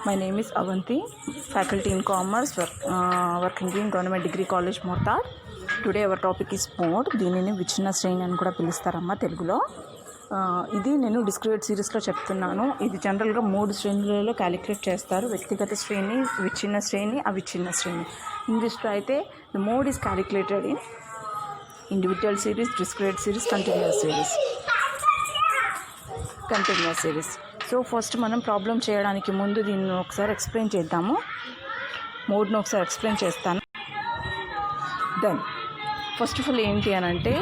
My name is Avanti, faculty in commerce, working in Government Degree College, Mortar. Today our topic is mode. దీనిని విచ్ఛిన్న శ్రేణి అని కూడా పిలుస్తారమ్మా తెలుగులో. ఇది నేను డిస్క్రిట్ సిరీస్లో చెప్తున్నాను. ఇది జనరల్గా 3 శ్రేణులలో క్యాలిక్యులేట్ చేస్తారు: వ్యక్తిగత శ్రేణి, విచ్ఛిన్న శ్రేణి, అవిచ్ఛిన్న శ్రేణి. ఇంగ్లీష్లో అయితే the mode is calculated in individual series, discrete series, continuous series. So first మనం ప్రాబ్లం చేయడానికి ముందు దీన్ని ఒకసారి ఎక్స్ప్లెయిన్ చేద్దాము. మోడ్ను ఒకసారి ఎక్స్ప్లెయిన్ చేస్తాను. దెన్ ఫస్ట్ ఆఫ్ ఆల్ ఏంటి అని అంటే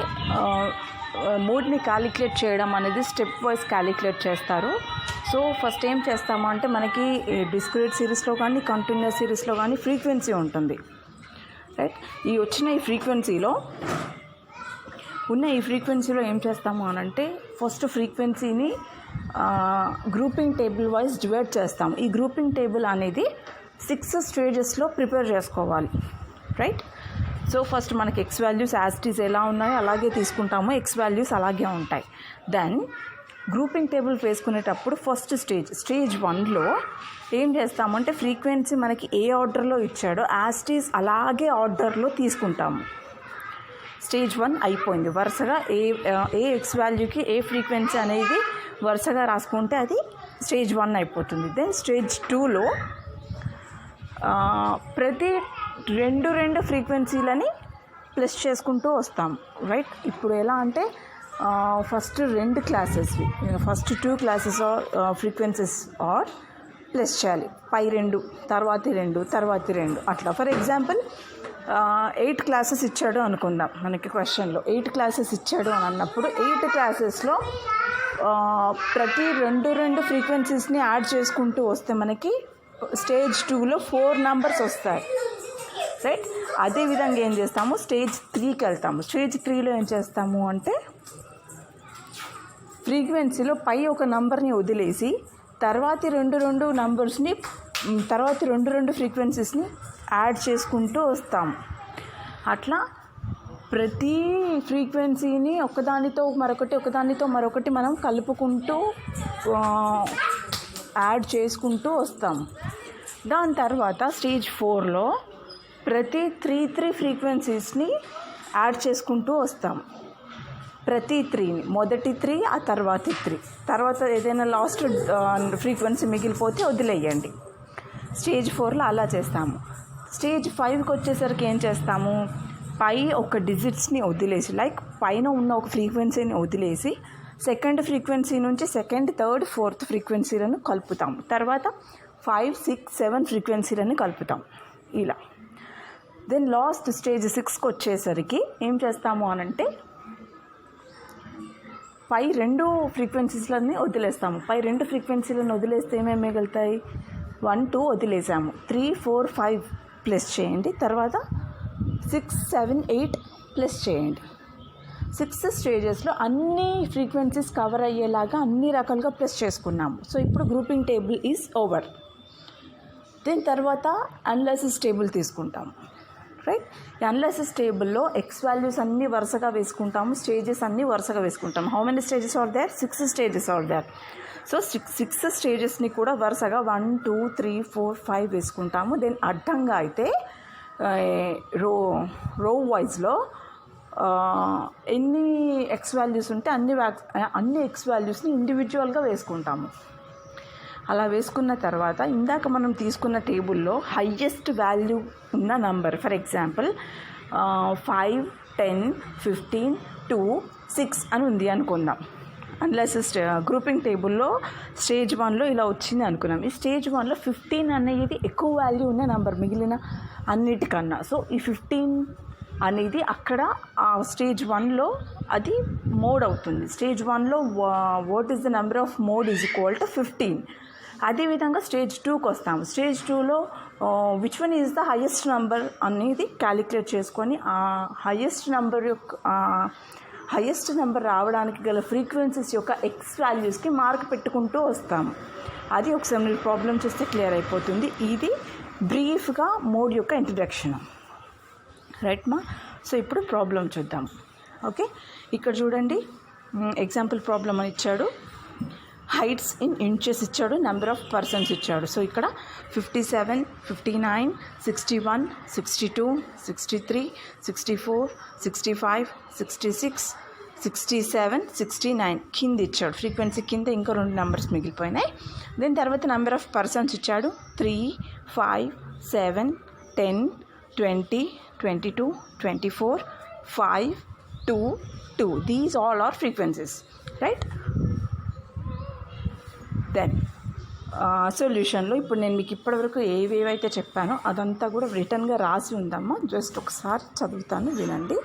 మోడ్ని క్యాలిక్యులేట్ చేయడం అనేది స్టెప్ వైజ్ క్యాలిక్యులేట్ చేస్తారు. సో ఫస్ట్ ఏం చేస్తాము అంటే మనకి డిస్క్రిట్ సిరీస్లో కానీ కంటిన్యూస్ సిరీస్లో కానీ ఫ్రీక్వెన్సీ ఉంటుంది, రైట్? ఈ ఫ్రీక్వెన్సీలో ఏం చేస్తాము అని అంటే ఫస్ట్ ఫ్రీక్వెన్సీని గ్రూపింగ్ టేబుల్ వైజ్ డివైడ్ చేస్తాము. ఈ గ్రూపింగ్ టేబుల్ అనేది 6 స్టేజెస్లో ప్రిపేర్ చేసుకోవాలి, రైట్? సో ఫస్ట్ మనకి x values as it is ఎలా ఉన్నాయో అలాగే తీసుకుంటాము, ఎక్స్ వాల్యూస్ అలాగే ఉంటాయి. దెన్ గ్రూపింగ్ టేబుల్ వేసుకునేటప్పుడు ఫస్ట్ స్టేజ్ 1లో ఏం చేస్తామంటే ఫ్రీక్వెన్సీ మనకి ఏ ఆర్డర్లో ఇచ్చాడో యాజ్ ఇట్ ఈజ్ అలాగే ఆర్డర్లో తీసుకుంటాము. స్టేజ్ 1 అయిపోయింది. వరుసగా ఏ ఎక్స్ వాల్యూకి ఏ ఫ్రీక్వెన్సీ అనేది వరుసగా రాసుకుంటే అది స్టేజ్ 1 అయిపోతుంది. దెన్ స్టేజ్ 2లో ప్రతి రెండు ఫ్రీక్వెన్సీలని ప్లస్ చేసుకుంటూ వస్తాం, రైట్? ఇప్పుడు ఎలా అంటే ఫస్ట్ 2 క్లాసెస్వి, first 2 classes frequencies are plus చేయాలి. పై 2, తర్వాతి 2 అట్లా. ఫర్ ఎగ్జాంపుల్ 8 క్లాసెస్ ఇచ్చాడు అనుకుందాం. మనకి క్వశ్చన్లో 8 క్లాసెస్ ఇచ్చాడు అని అన్నప్పుడు 8 క్లాసెస్లో ప్రతి రెండు ఫ్రీక్వెన్సీస్ని యాడ్ చేసుకుంటూ వస్తే మనకి స్టేజ్ 2లో 4 నంబర్స్ వస్తాయి, రైట్? అదేవిధంగా ఏం చేస్తాము, స్టేజ్ 3కి వెళ్తాము. స్టేజ్ 3లో ఏం చేస్తాము అంటే ఫ్రీక్వెన్సీలో పై ఒక నంబర్ని వదిలేసి తర్వాతి రెండు ఫ్రీక్వెన్సీస్ని యాడ్ చేసుకుంటూ వస్తాము. అట్లా ప్రతి ఫ్రీక్వెన్సీని ఒకదానితో మరొకటి మనం కలుపుకుంటూ యాడ్ చేసుకుంటూ వస్తాము. దాని తర్వాత స్టేజ్ 4లో ప్రతి 3 ఫ్రీక్వెన్సీస్ని యాడ్ చేసుకుంటూ వస్తాము. ప్రతి 3ని, మొదటి 3, ఆ తర్వాతి 3, తర్వాత ఏదైనా లాస్ట్ ఫ్రీక్వెన్సీ మిగిలిపోతే వదిలేయండి. స్టేజ్ 4లో అలా చేస్తాము. స్టేజ్ 5కి వచ్చేసరికి ఏం చేస్తాము, పై ఒక డిజిట్స్ని వదిలేసి, లైక్ పైన ఉన్న ఒక ఫ్రీక్వెన్సీని వదిలేసి సెకండ్ ఫ్రీక్వెన్సీ నుంచి సెకండ్, థర్డ్, ఫోర్త్ ఫ్రీక్వెన్సీలను కలుపుతాము. తర్వాత 5, 6, 7 ఫ్రీక్వెన్సీలను కలుపుతాం ఇలా. దెన్ లాస్ట్ స్టేజ్ 6కి వచ్చేసరికి ఏం చేస్తాము అనంటే పై 2 ఫ్రీక్వెన్సీలని వదిలేస్తాము. పై 2 ఫ్రీక్వెన్సీలను వదిలేస్తే ఏమేమి మిగులుతాయి? 1, 2 వదిలేసాము. 3, 4, 5 ప్లస్ చేయండి. తర్వాత 6, 7, 8 ప్లస్ చేయండి. 6 స్టేజెస్లో అన్ని ఫ్రీక్వెన్సీస్ కవర్ అయ్యేలాగా అన్ని రకాలుగా ప్లస్ చేసుకున్నాము. సో ఇప్పుడు గ్రూపింగ్ టేబుల్ ఈజ్ ఓవర్. దీని తర్వాత అనాలిసిస్ టేబుల్ తీసుకుంటాము, రైట్? ఈ అనాలిసిస్ టేబుల్లో ఎక్స్ వాల్యూస్ అన్నీ వరుసగా వేసుకుంటాము, స్టేజెస్ అన్నీ వరుసగా వేసుకుంటాము. How many stages are there? 6 stages are there. So 6 స్టేజెస్ని కూడా వరుసగా 1, 2, 3, 4, 5 వేసుకుంటాము. దెన్ అడ్డంగా అయితే రో వైజ్లో ఎన్ని ఎక్స్ వాల్యూస్ ఉంటే అన్ని ఎక్స్ వాల్యూస్ని ఇండివిజువల్గా వేసుకుంటాము. అలా వేసుకున్న తర్వాత ఇందాక మనం తీసుకున్న టేబుల్లో హయ్యెస్ట్ వాల్యూ ఉన్న నంబర్, ఫర్ ఎగ్జాంపుల్ 5, 10, 15, 2, 6 అని ఉంది అనుకుందాం. అనాలిసిస్ గ్రూపింగ్ టేబుల్లో స్టేజ్ 1లో ఇలా వచ్చింది అనుకున్నాం. ఈ స్టేజ్ 1లో 15 అనేది ఎక్కువ వాల్యూ ఉన్న నెంబర్ మిగిలిన అన్నిటికన్నా. సో ఈ 15 అనేది అక్కడ స్టేజ్ 1లో అది మోడ్ అవుతుంది. స్టేజ్ 1లో what is the number of mode is equal to 15. అదేవిధంగా స్టేజ్ 2కి వస్తాము. స్టేజ్ 2లో which one is the highest number అనేది క్యాలిక్యులేట్ చేసుకొని ఆ హయ్యెస్ట్ నెంబర్ రావడానికి గల ఫ్రీక్వెన్సీస్ యొక్క ఎక్స్ వాల్యూస్కి మార్క్ పెట్టుకుంటూ వస్తాము. అది ఒకసారి మీరు ప్రాబ్లం చేస్తే క్లియర్ అయిపోతుంది. ఇది బ్రీఫ్గా మోడ్ యొక్క ఇంట్రడక్షన్, రైట్ మా? సో ఇప్పుడు ప్రాబ్లం చూద్దాం. ఓకే, ఇక్కడ చూడండి, ఎగ్జాంపుల్ ప్రాబ్లం అని ఇచ్చాడు. హైట్స్ ఇన్ ఇంచెస్ ఇచ్చాడు, నెంబర్ ఆఫ్ పర్సన్స్ ఇచ్చాడు. సో ఇక్కడ 57, 59, 61, 62, 63, 64, 65, 66, 67, 69 కింద ఇచ్చాడు. ఫ్రీక్వెన్సీ కింద ఇంకా 2 నెంబర్స్ మిగిలిపోయినాయి. దీని తర్వాత నెంబర్ ఆఫ్ పర్సన్స్ ఇచ్చాడు 3, 5, 7, 10, 20, 22, 24, 5, 2, 2. These all are frequencies, right? Then సొల్యూషన్లో ఇప్పుడు నేను మీకు ఇప్పటివరకు ఏవేవైతే చెప్పానో అదంతా కూడా రిటర్న్గా రాసి ఉందమ్మా. జస్ట్ ఒకసారి చదువుతాను, వినండి.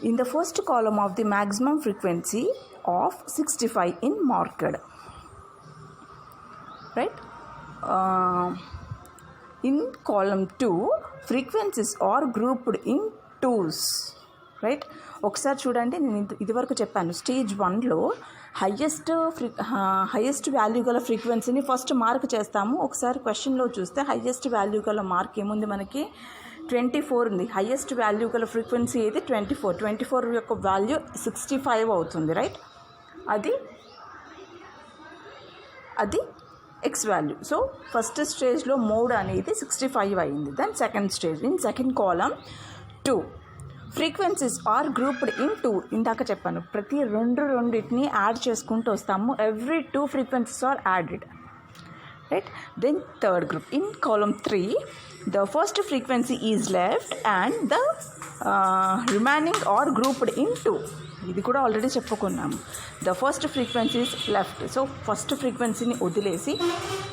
In the first column of the maximum frequency of 65 in marked, right? In column 2 frequencies are grouped in twos, right? ఒకసారి చూడండి, నేను ఇదివరకు చెప్పాను స్టేజ్ 1లో హయ్యెస్ట్ వాల్యూ గల ఫ్రీక్వెన్సీని ఫస్ట్ మార్క్ చేస్తాము. ఒకసారి క్వశ్చన్లో చూస్తే హయ్యెస్ట్ వాల్యూ గల మార్క్ ఏముంది, మనకి 24 ఉంది. హయ్యెస్ట్ వాల్యూ గల ఫ్రీక్వెన్సీ ఏది 24 యొక్క వాల్యూ 65 అవుతుంది, రైట్? అది ఎక్స్ వాల్యూ. సో ఫస్ట్ స్టేజ్లో మోడ్ అనేది 65 అయింది. Then second stage, in second column 2 frequencies are grouped in 2. ఇందాక చెప్పాను, ప్రతి రెండింటిని యాడ్ చేసుకుంటూ వస్తాము. Every 2 frequencies are added, right? Then third group, in column 3 the first frequency is left and the remaining are grouped in 2. ఇది కూడా already చెప్పుకున్నాము. The first frequency is left. So first ఫ్రీక్వెన్సీని వదిలేసి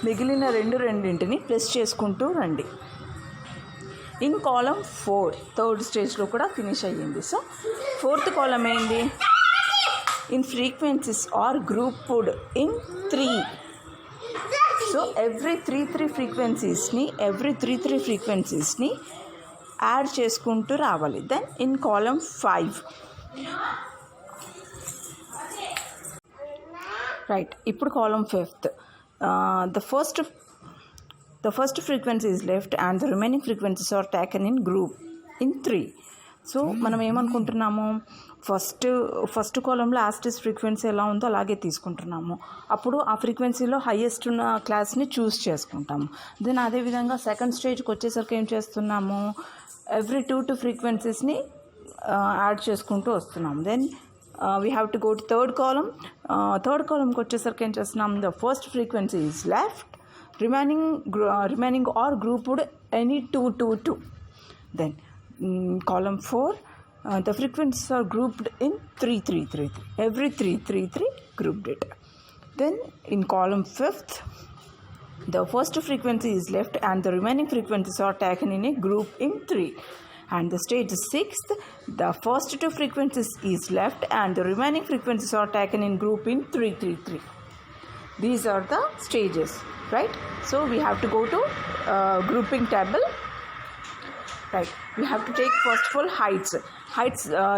మిగిలిన రెండింటిని ప్లస్ చేసుకుంటూ రండి. ఇన్ కాలం 4 థర్డ్ స్టేజ్లో కూడా ఫినిష్ అయ్యింది. సో ఫోర్త్ కాలం ఏంటి, in frequencies are grouped in 3. So every 3 ఫ్రీక్వెన్సీస్ని యాడ్ చేసుకుంటూ రావాలి. దెన్ ఇన్ కాలం 5, రైట్? ఇప్పుడు column 5th, the first frequency is left and the remaining frequencies are taken in group in 3. So మనం ఏమనుకుంటున్నాము, first కాలంలో యాస్టిస్ frequency ఎలా ఉందో అలాగే తీసుకుంటున్నాము. అప్పుడు ఆ ఫ్రీక్వెన్సీలో హైయెస్ట్ ఉన్న క్లాస్ని చూస్ చేసుకుంటాము. దెన్ అదేవిధంగా సెకండ్ స్టేజ్కి వచ్చేసరికి ఏం చేస్తున్నాము, ఎవ్రీ 2 ఫ్రీక్వెన్సీస్ని యాడ్ చేసుకుంటూ వస్తున్నాము. Then we have to go to third కాలంకి వచ్చేసరికి ఏం చేస్తున్నాం, the first frequency is left, remaining are grouped any 2. Then column 4 the frequencies are grouped in 3. Every 3 grouped it. Then in column 5th the first frequency is left and the remaining frequencies are taken in a group in 3. And the stage 6th, the first 2 frequencies is left and the remaining frequencies are taken in group in 3. These are the stages, right? So we have to go to grouping table, right? We have to take first of all heights,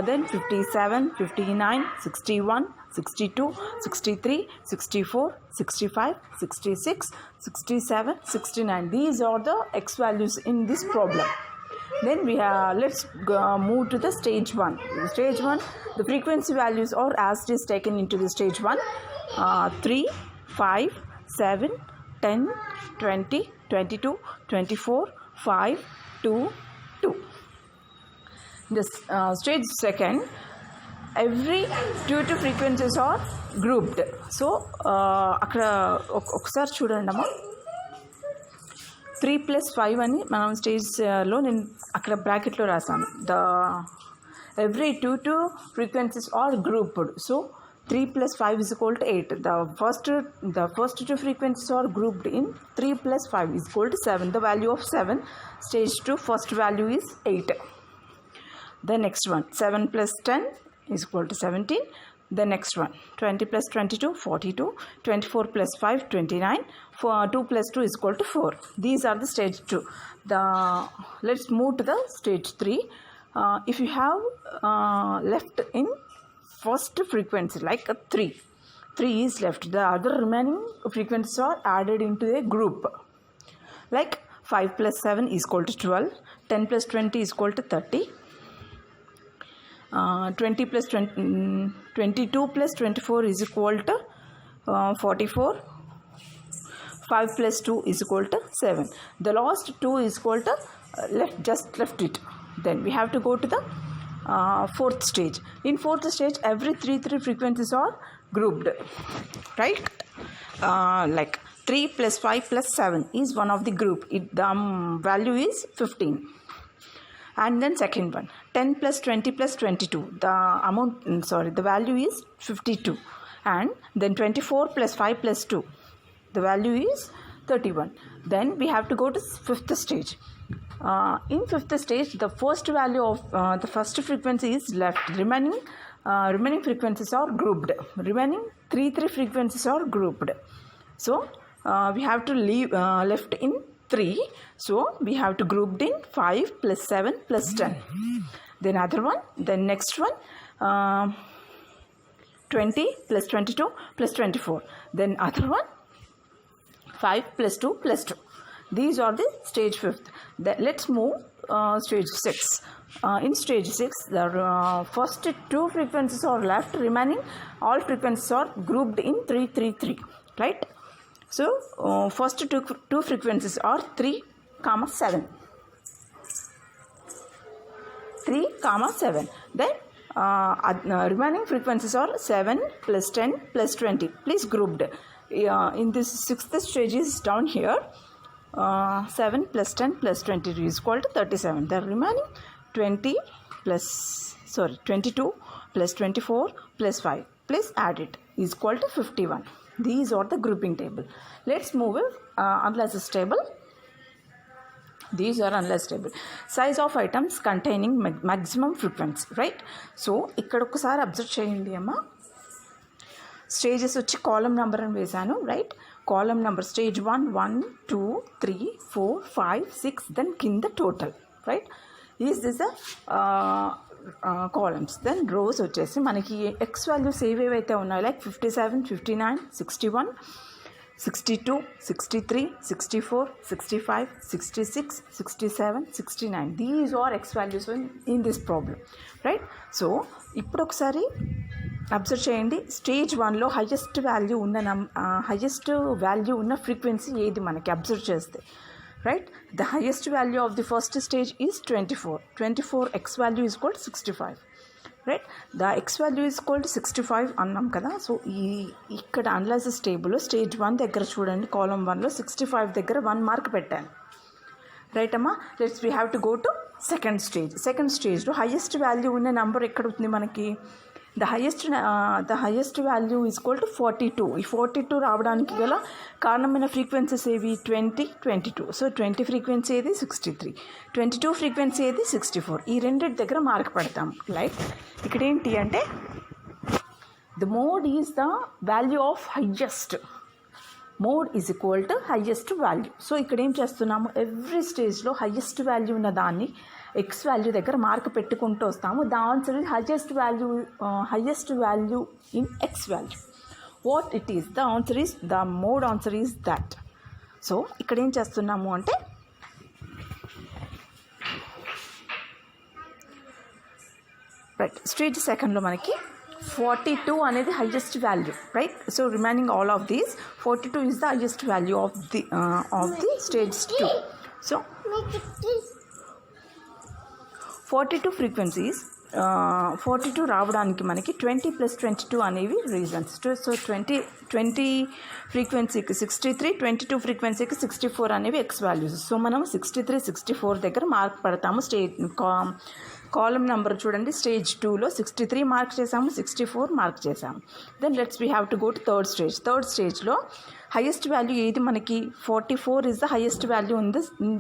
then 57, 59, 61, 62, 63, 64, 65, 66, 67, 69. These are the x values in this problem. Then let's move to the stage 1. Stage 1, the frequency values are as it is taken into the stage 1, 3, 5, 7, 10, 20, 22, 24, 5, 2. This stage 2, every 2 frequencies are grouped. So అక్కడ ఒకసారి చూడండి అమ్మా, 3 + 5 అని మనం స్టేజ్లో నేను అక్కడ బ్రాకెట్లో రాసాను. Every 2 frequencies are grouped. So 3 + 5 is equal to 8. The first 2 frequencies are grouped in 3 + 5 is equal to 7. The value of 7, stage 2 first value is 8. The next one, 7 + 10 is equal to 17. The next one, 20 + 22, 42. 24 + 5, 29. 2 + 2 is equal to 4. These are the stage 2. Let's move to the stage 3. If you have left in first frequency like a 3 is left, the other remaining frequencies are added into a group. Like 5 + 7 is equal to 12, 10 + 20 is equal to 30, 20 plus 22 plus 24 is equal to 44. 5 plus 2 is equal to 7. The last 2 is equal to left it. Then we have to go to the fourth stage. In fourth stage, every 3 frequencies are grouped, right? Like 3 plus 5 plus 7 is one of the group. The value is 15. And then second one, 10 plus 20 plus 22. The value is 52. And then 24 plus 5 plus 2. The value is 31. Then we have to go to fifth stage. In fifth stage, the first value of the first frequency is left. Remaining frequencies are grouped. Remaining 3 frequencies are grouped. So we have to leave left in 3. So we have to group in 5 plus 7 plus 10. Then other one, then next one, 20 plus 22 plus 24. Then other one, 5 plus 2 plus 2. These are the stage 5th. Let's move stage 6. In stage 6, the first 2 frequencies are left. Remaining all frequencies are grouped in 3, 3, 3. Right? So first 2 frequencies are 3, 7. 3, 7. Then remaining frequencies are 7 plus 10 plus 20. Please grouped. In this 6th stage is down here. 7 plus 10 plus 20 is equal to 37. The remaining 22 plus 24 plus 5. Please add it is equal to 51. These are the grouping table. Let's move it analysis table. These are analysis table. Size of items containing maximum frequency, right? So ఇక్కడ ఒకసారి observe చేయండి అమ్మా. Stages వచ్చి column number అని వేసాను, right? Column number stage 1, 1, 2, 3, 4, 5, 6, then కింద total, right? Is this the columns. Then rows వచ్చేసి మనకి ఎక్స్ వాల్యూస్ ఏవేవైతే ఉన్నాయో like 57, 59, 61, 62, 63, 64, 65, 66, 67, 69. These are x values in this problem, right? So ఇప్పుడు ఒకసారి అబ్జర్వ్ చేయండి. స్టేజ్ 1లో హైయెస్ట్ వాల్యూ ఉన్న ఫ్రీక్వెన్సీ ఏది మనకి అబ్జర్వ్ చేస్తే, right? The highest value of the first stage is 24 X value is equal to 65, right? The X value is equal to 65 అన్నాం కదా. So ఇక్కడ అనలైసిస్ టేబుల్లో స్టేజ్ 1 దగ్గర చూడండి, కాలమ్ 1లో 65 దగ్గర 1 మార్క్ పెట్టాను, రైట్ అమ్మా? Let's we have to go to second స్టేజ్లో హైయెస్ట్ వాల్యూ ఉన్న నెంబర్ ఎక్కడ ఉంది మనకి? The highest value is equal to 42. ఈ 42 రావడానికి గల కారణమైన ఫ్రీక్వెన్సీస్ ఏవి? 20, 22. సో 20 ఫ్రీక్వెన్సీ ఏది? 63. 22 ఫ్రీక్వెన్సీ ఏది? 64. ఈ రెండింటి దగ్గర మార్క్ పెడతాం. లైక్ ఇక్కడ ఏంటి అంటే the mode is the value of highest. Mode is equal to highest value. So ఇక్కడ ఏం చేస్తున్నాము? ఎవ్రీ స్టేజ్లో హైయెస్ట్ వాల్యూ ఉన్న దాన్ని ఎక్స్ వాల్యూ దగ్గర మార్క్ పెట్టుకుంటూ వస్తాము. The answer is highest value in X value. What it is? The answer is the mode answer is that. So ఇక్కడ ఏం చేస్తున్నాము అంటే రైట్ స్టేజ్ సెకండ్లో మనకి 42 అనేది highest value, right? So remaining all of these 42 is the highest value of the stage 2. So 42 frequencies 42 రావడానికి మనకి 20 plus 22 అనేవి రీజన్స్. సో 20 ఫ్రీక్వెన్సీకి 63, 22 ఫ్రీక్వెన్సీకి 64 అనేవి ఎక్స్ వాల్యూస్. సో మనం 63, 64 దగ్గర మార్క్ పెడతాము. కాలమ్ నెంబర్ చూడండి, స్టేజ్ 2లో 63 మార్క్ చేసాము, 64 మార్క్ చేసాము. Then we have to go to third స్టేజ్లో హైయెస్ట్ వాల్యూ ఏది మనకి? 44 is the highest value in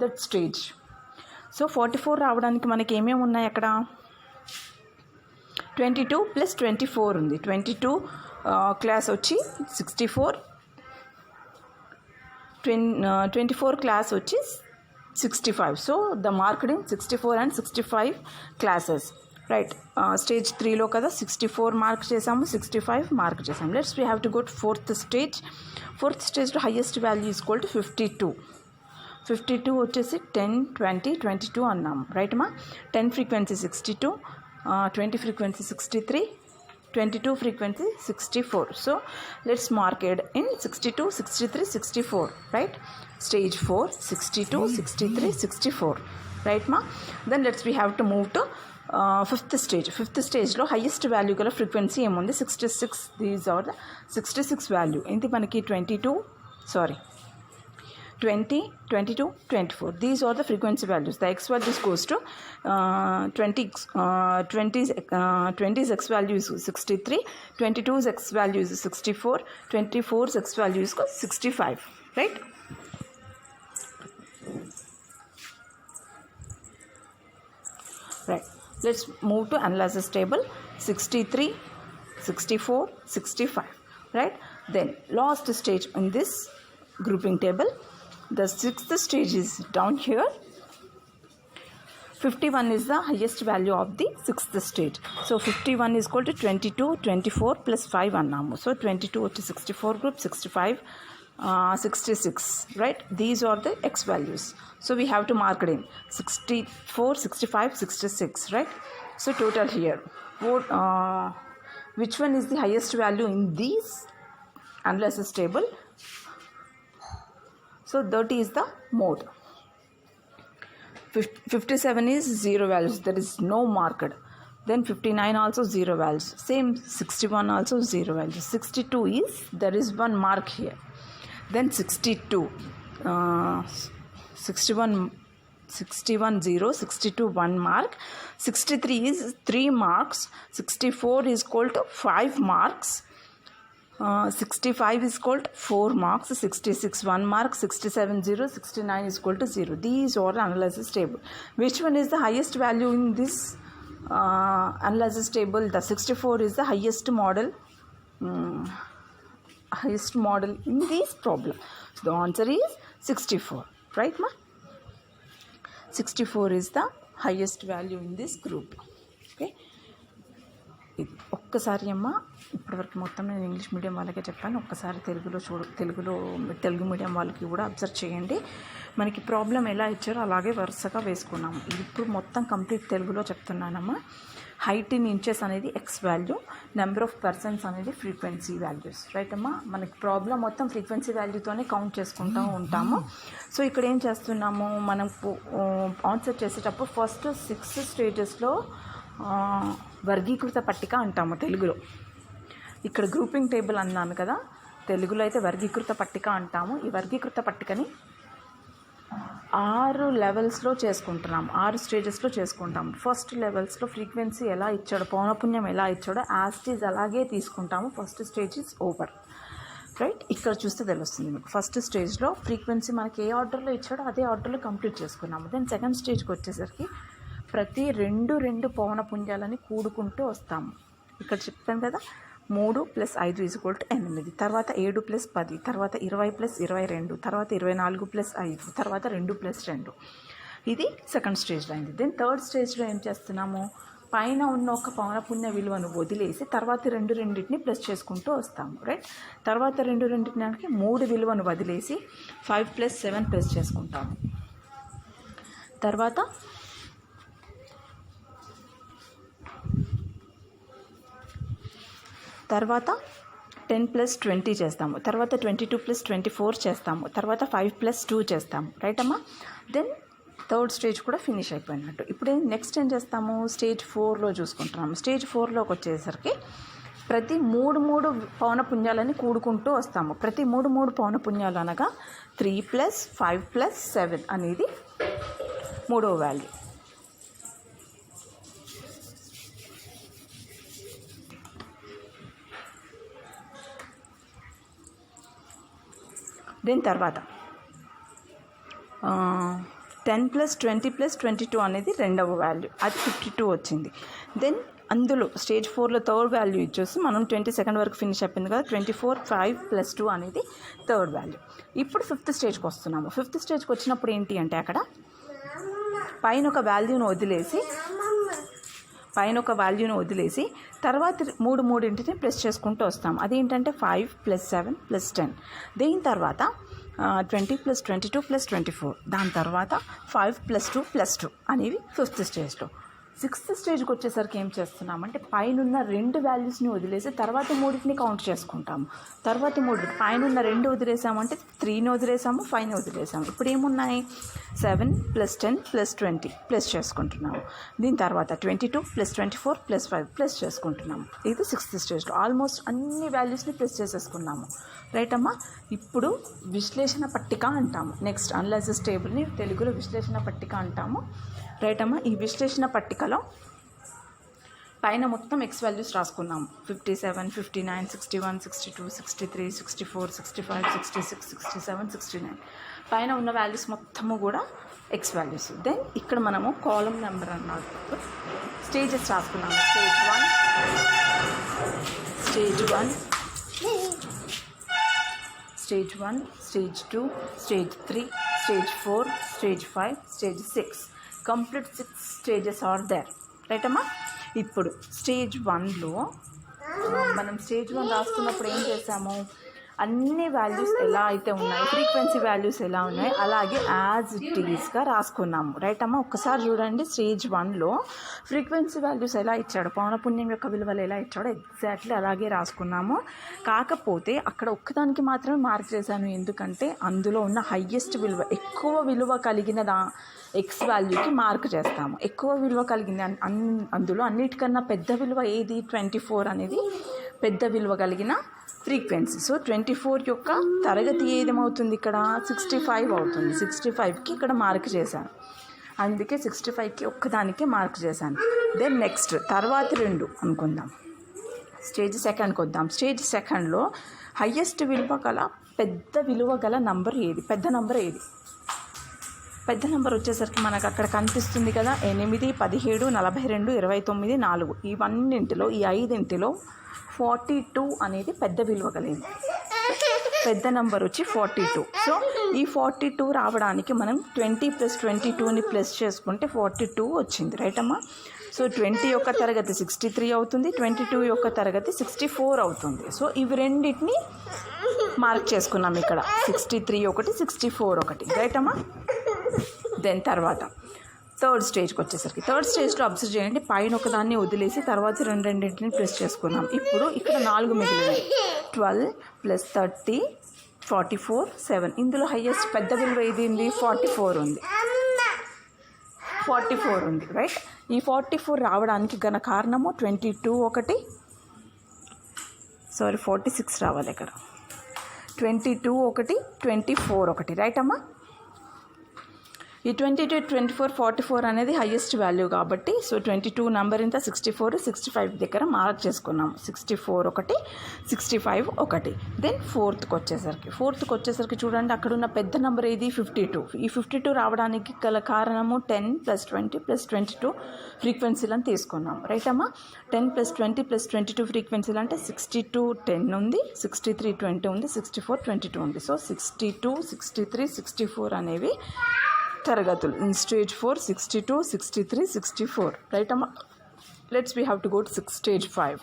that stage. So 44 రావడానికి మనకి ఏమేమి ఉన్నాయి అక్కడ? 22 ప్లస్ 24 ఉంది. 22 క్లాస్ వచ్చి 64, 24 క్లాస్ వచ్చి 65. So the marked in 64 and 65 classes, right? Stage 3లో కదా 64 మార్క్ చేసాము, 65 మార్క్ చేసాము. Let's we have to go to fourth స్టేజ్లో highest value is equal to 52 వచ్చేసి 10, 20, 22 అన్నాము, రైట్ అమ్మా? 10 frequency 62, 20 frequency 63, 22 frequency 64. So let's mark it in 62, 63, 64, right? Stage 4, 62, 63, 64, right ma? Then we have to move to fifth stage లో highest value గల frequency ఏముంది 66. These are the 66 value. ఇది మనకి 20, 22, 24. These are the frequency values. The x values goes to 20's x value is 63, 22's x value is 64, 24's x value is 65, right? Right. Let's move to analysis table. 63, 64, 65, right? Then last stage in this grouping table, the sixth stage is down here. 51 is the highest value of the sixth stage. So 51 is equal to 22, 24 plus 5 annamu. So 22 to 64 group, 65, 66, right? These are the x values. So we have to mark it in 64, 65, 66, right? So total here, which one is the highest value in these analysis table? So 30 is the mode. 57 is 0 values, there is no marked. Then 59 also 0 values. Same 61 also 0 values. 62 is, there is one mark here. Then 62, 61 0, 62 1 mark. 63 is 3 marks. 64 is equal to 5 marks. 65 is equal to 4 marks, 66 1 mark, 67 0, 69 is equal to 0. These are analysis table. Which one is the highest value in this analysis table? The 64 is the highest model in this problem. So the answer is 64, right ma? 64 is the highest value in this group. Okay. ఒక్కసారి అమ్మ ఇప్పటివరకు మొత్తం నేను English medium వాళ్ళకే చెప్పాను. ఒక్కసారి Telugu medium వాళ్ళకి కూడా అబ్జర్వ్ చేయండి. మనకి ప్రాబ్లం ఎలా ఇచ్చారో అలాగే వరుసగా వేసుకున్నాము. ఇప్పుడు మొత్తం కంప్లీట్ తెలుగులో చెప్తున్నానమ్మా. హైట్ ఇన్ ఇంచెస్ అనేది X value, number of persons అనేది ఫ్రీక్వెన్సీ వాల్యూస్, రైట్ అమ్మా? మనకి ప్రాబ్లం మొత్తం ఫ్రీక్వెన్సీ వాల్యూతోనే కౌంట్ చేసుకుంటూ ఉంటాము. సో ఇక్కడ ఏం చేస్తున్నాము, మనం ఆన్సర్ చేసేటప్పుడు ఫస్ట్ 6 స్టేజెస్లో వర్గీకృత పట్టిక అంటాము తెలుగులో. ఇక్కడ గ్రూపింగ్ టేబుల్ అన్నాను కదా, తెలుగులో అయితే వర్గీకృత పట్టిక అంటాము. ఈ వర్గీకృత పట్టికని 6 లెవెల్స్లో చేసుకుంటున్నాము, 6 స్టేజెస్లో చేసుకుంటాము. ఫస్ట్ లెవెల్స్లో ఫ్రీక్వెన్సీ ఎలా ఇచ్చాడో, పౌనపున్యం ఎలా ఇచ్చాడో యాస్టీజ్ అలాగే తీసుకుంటాము. First stage is over, right? ఇక్కడ చూస్తే తెలుస్తుంది మీకు. ఫస్ట్ స్టేజ్లో ఫ్రీక్వెన్సీ మనకి ఏ ఆర్డర్లో ఇచ్చాడో అదే ఆర్డర్లో కంప్లీట్ చేసుకున్నాము. దెన్ సెకండ్ స్టేజ్కి వచ్చేసరికి ప్రతి 2 పౌనపున్యాలని కూడుకుంటూ వస్తాము. ఇక్కడ చెప్తాను కదా, 3 + 5 = 8, తర్వాత 7 + 10, తర్వాత 20 + 22, తర్వాత 24 + 5, తర్వాత 2 + 2. ఇది సెకండ్ స్టేజ్లో అయింది. దెన్ థర్డ్ స్టేజ్లో ఏం చేస్తున్నాము, పైన ఉన్న ఒక పౌనపున్య విలువను వదిలేసి తర్వాత రెండింటిని ప్లస్ చేసుకుంటూ వస్తాము, రైట్? తర్వాత రెండింటికి 3 విలువను వదిలేసి 5 + 7 ప్లస్ చేసుకుంటాము. తర్వాత 10 + 20 చేస్తాము, తర్వాత 22 + 24 చేస్తాము, తర్వాత 5 + 2 చేస్తాము, రైట్ అమ్మా? దెన్ థర్డ్ స్టేజ్ కూడా ఫినిష్ అయిపోయినట్టు. ఇప్పుడు నెక్స్ట్ ఏం చేస్తాము, స్టేజ్ 4లో చూసుకుంటున్నాము. స్టేజ్ 4లోకి వచ్చేసరికి ప్రతి 3 పౌనపున్యాలని కూడుకుంటూ వస్తాము. ప్రతి 3 పౌనపున్యాలు అనగా 3 + 5 + 7 అనేది 3వ వాల్యూ. దెన్ తర్వాత 10 + 20 + 22 అనేది 2వ వాల్యూ, అది 52 వచ్చింది. దెన్ అందులో స్టేజ్ 4లో థర్డ్ వాల్యూ ఇచ్చేసి మనం 22 వరకు ఫినిష్ అయిపోయింది కదా, 24 5 + 2 అనేది థర్డ్ వాల్యూ. ఇప్పుడు ఫిఫ్త్ స్టేజ్కి వస్తున్నాము. ఫిఫ్త్ స్టేజ్కి వచ్చినప్పుడు ఏంటి అంటే, అక్కడ పైన ఒక వాల్యూను వదిలేసి తర్వాత 3 ప్లస్ చేసుకుంటూ వస్తాం. అదేంటంటే 5 + 7 + 10. దీని తర్వాత 20 + 22 + 24. దాని తర్వాత 5 + 2 + 2 అనేవి ఫిఫ్త్ స్టేజ్లో. సిక్స్త్ స్టేజ్కి వచ్చేసరికి ఏం చేస్తున్నామంటే పైన 2 వాల్యూస్ని వదిలేసి తర్వాత 3ని కౌంట్ చేసుకుంటాము. తర్వాత 3 పైన 2 వదిలేసామంటే 3ని వదిలేసాము, 5ని వదిలేసాము. ఇప్పుడు ఏమున్నాయి 7 + 10 + 20 ప్లస్ చేసుకుంటున్నాము. దీని తర్వాత 22 + 24 + 5 ప్లస్ చేసుకుంటున్నాము. ఇది సిక్స్త్ స్టేజ్లో ఆల్మోస్ట్ అన్ని వాల్యూస్ని ప్లస్ చేసేసుకున్నాము. రైట్ అమ్మా. ఇప్పుడు విశ్లేషణ పట్టిక అంటాము. నెక్స్ట్ అనలైసిస్ టేబుల్ని తెలుగులో విశ్లేషణ పట్టిక అంటాము. రైట్ అమ్మా. ఈ విశ్లేషణ పట్టికలో పైన మొత్తం ఎక్స్ వాల్యూస్ రాసుకున్నాము. 57, 59, 61, 62, 63, 64, 65, 66, 67, 69 పైన ఉన్న వాల్యూస్ మొత్తము కూడా ఎక్స్ వాల్యూస్. దెన్ ఇక్కడ మనము కాలమ్ నెంబర్ అన్నట్టు స్టేజెస్ రాసుకున్నాము. Stage 1, stage 2, stage 3, stage 4, stage 5, stage 6 complete 6 stages are there. Right అమ్మా. ఇప్పుడు స్టేజ్ 1లో మనం స్టేజ్ 1 రాసుకున్నప్పుడు ఏం చేసాము, అన్ని వాల్యూస్ ఎలా అయితే ఉన్నాయి, ఫ్రీక్వెన్సీ వాల్యూస్ ఎలా ఉన్నాయి అలాగే యాజ్ ఇట్ ఈస్గా రాసుకున్నాము. రైట్ అమ్మా. ఒక్కసారి చూడండి, స్టేజ్ 1లో ఫ్రీక్వెన్సీ వాల్యూస్ ఎలా ఇచ్చాడు, పౌనపుణ్యం యొక్క విలువలు ఎలా ఇచ్చాడో ఎగ్జాక్ట్లీ అలాగే రాసుకున్నాము. కాకపోతే అక్కడ ఒక్కదానికి మాత్రమే మార్క్ చేశాను, ఎందుకంటే అందులో ఉన్న హయ్యెస్ట్ విలువ, ఎక్కువ విలువ కలిగిన ఎక్స్ వాల్యూకి మార్క్ చేస్తాము. ఎక్కువ విలువ కలిగింది అందులో అన్నిటికన్నా పెద్ద విలువ ఏది, 24 అనేది పెద్ద విలువ కలిగిన ఫ్రీక్వెన్సీ. సో 24 యొక్క తరగతి ఏదేమవుతుంది, ఇక్కడ 65 అవుతుంది. 65కి ఇక్కడ మార్క్ చేశాను, అందుకే 65కి ఒక్కదానికి మార్క్ చేశాను. దెన్ నెక్స్ట్ తర్వాత 2 అనుకుందాం. స్టేజ్ 2కి వద్దాం. స్టేజ్ 2లో హయ్యెస్ట్ విలువ గల పెద్ద విలువ గల నంబర్ ఏది, పెద్ద నంబర్ ఏది? పెద్ద నెంబర్ వచ్చేసరికి మనకు అక్కడ కనిపిస్తుంది కదా, 8, 17, 42, 29, 4 ఇవన్నింటిలో ఈ 5 42 అనేది పెద్ద విలువ కలిగింది. పెద్ద నెంబర్ వచ్చి 42. సో ఈ 42 రావడానికి మనం 20 + 22ని ప్లస్ చేసుకుంటే 42 వచ్చింది. రైట్ అమ్మా. సో 20 యొక్క తరగతి 63 అవుతుంది, 22 యొక్క తరగతి 64 అవుతుంది. సో ఇవి రెండింటిని మార్క్ చేసుకున్నాం ఇక్కడ, 63 ఒకటి, 64 ఒకటి. రైట్ అమ్మా. దెన్ తర్వాత థర్డ్ స్టేజ్కి వచ్చేసరికి, థర్డ్ స్టేజ్లో అబ్జర్వ్ చేయండి, పైన ఒకదాన్ని వదిలేసి తర్వాత రెండింటిని ప్లస్ చేసుకున్నాం. ఇప్పుడు ఇక్కడ 4 మిగిలినాయి. 12 + 30, 44, 7 ఇందులో హయ్యెస్ట్ పెద్ద విలువ ఏది ఉంది, 44 ఉంది. 44 ఉంది. రైట్. ఈ 44 రావడానికి గల కారణము 22 ఒకటి, 46 రావాలి ఇక్కడ, 22 ఒకటి, 24 ఒకటి. రైట్ అమ్మా. ఈ 22, 24, 44 అనేది హయ్యెస్ట్ వాల్యూ కాబట్టి, సో 22 నెంబర్ ఇంత 64, 65 దగ్గర మార్క్ చేసుకున్నాము. 64 ఒకటి, 65 ఒకటి. దెన్ ఫోర్త్కి వచ్చేసరికి చూడండి, అక్కడ ఉన్న పెద్ద నెంబర్ ఏది, 52. ఈ 52 రావడానికి గల కారణము 10 + 20 + 22 ఫ్రీక్వెన్సీలను తీసుకున్నాము. రైట్ అమ్మా. 10 + 20 + 22 ఫ్రీక్వెన్సీలు అంటే 62 10 ఉంది, 63 20 ఉంది, 64 22 ఉంది. సో 62, 63, 64 అనేవి తరగతులు. In stage 4 62, 63, 64. రైట్ అమ్మా. Let's we have to go to stage 5.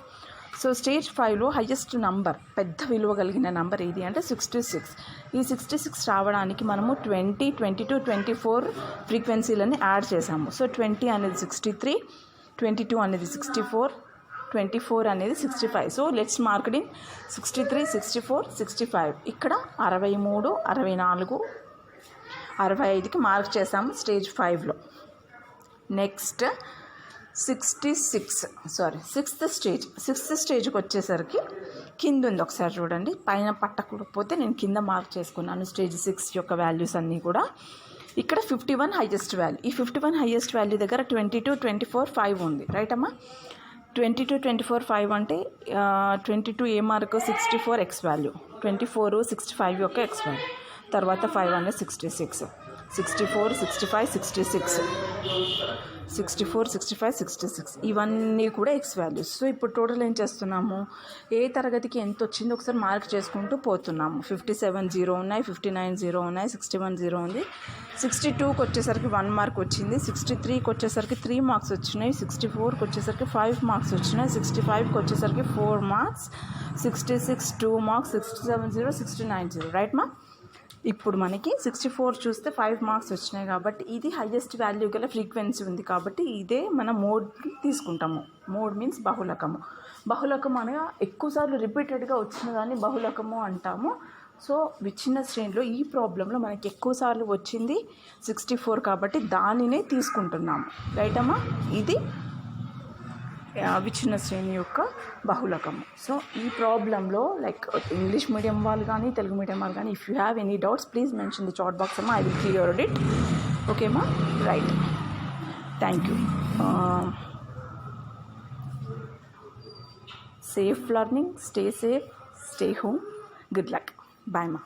So stage 5లో హయ్యెస్ట్ నంబర్, పెద్ద విలువ కలిగిన నంబర్ ఏది అంటే 66. ఈ 66 రావడానికి మనము 20, 22, 24 ఫ్రీక్వెన్సీలని యాడ్ చేసాము. సో 20 అనేది 63, 22 అనేది 64, 24 అనేది 65. So let's mark in 63, 64, 65. ఇక్కడ 63, 64, 65కి మార్క్ చేసాము స్టేజ్ 5లో. నెక్స్ట్ సిక్స్త్ స్టేజ్కి వచ్చేసరికి కింద ఉంది, ఒకసారి చూడండి. పైన పట్టకపోతే నేను కింద మార్క్ చేసుకున్నాను స్టేజ్ 6 యొక్క వాల్యూస్ అన్నీ కూడా. ఇక్కడ 51 హైయెస్ట్ వాల్యూ. ఈ 51 హైయెస్ట్ వాల్యూ దగ్గర 22, 24, 5 ఉంది. రైట్ అమ్మా. 22, 24, 5 అంటే 22 ఏ మార్క్, 64 ఎక్స్ వాల్యూ, 24 65 యొక్క ఎక్స్ వాల్యూ, తర్వాత 5 అనేది 66, 64, 65, 66, 64, 65, 66 ఇవన్నీ కూడా ఎక్స్ వాల్యూస్. సో ఇప్పుడు టోటల్ ఏం చేస్తున్నాము, ఏ తరగతికి ఎంత వచ్చిందో ఒకసారి మార్క్ చేసుకుంటూ పోతున్నాము. 57 0 ఉన్నాయి, 59 0 ఉన్నాయి, 61 0 ఉంది, 62కి వచ్చేసరికి 1 మార్క్ వచ్చింది, 63కి వచ్చేసరికి 3 మార్క్స్ వచ్చినాయి, 64కి వచ్చేసరికి 5 మార్క్స్ వచ్చినాయి, 65కి వచ్చేసరికి 4 మార్క్స్, 66 2 మార్క్స్, 67 0, 69 0. రైట్ మా. ఇప్పుడు మనకి 64 చూస్తే 5 మార్క్స్ వచ్చినాయి కాబట్టి ఇది హైయెస్ట్ వాల్యూ గల ఫ్రీక్వెన్సీ ఉంది కాబట్టి ఇదే మన మోడ్ తీసుకుంటాము. Mode means బహుళకము. బహుళకము అనగా ఎక్కువసార్లు రిపీటెడ్గా వచ్చిన దాన్ని బహుళకము అంటాము. సో విచ్ఛిన్న శ్రేణిలో ఈ ప్రాబ్లంలో మనకి ఎక్కువసార్లు వచ్చింది 64 కాబట్టి దానినే తీసుకుంటున్నాము. రైట్ అమ్మా? ఇది విచ్ఛిన్న శ్రేణి యొక్క బహుళకము. సో ఈ ప్రాబ్లంలో లైక్ ఇంగ్లీష్ మీడియం వాళ్ళు కానీ తెలుగు మీడియం వాళ్ళు కానీ if you have any doubts please mention the chat box అమ్మా. I will clear it. ఓకేమా? Right. Thank you. Safe learning, stay safe, stay home. Good luck. Bye మా.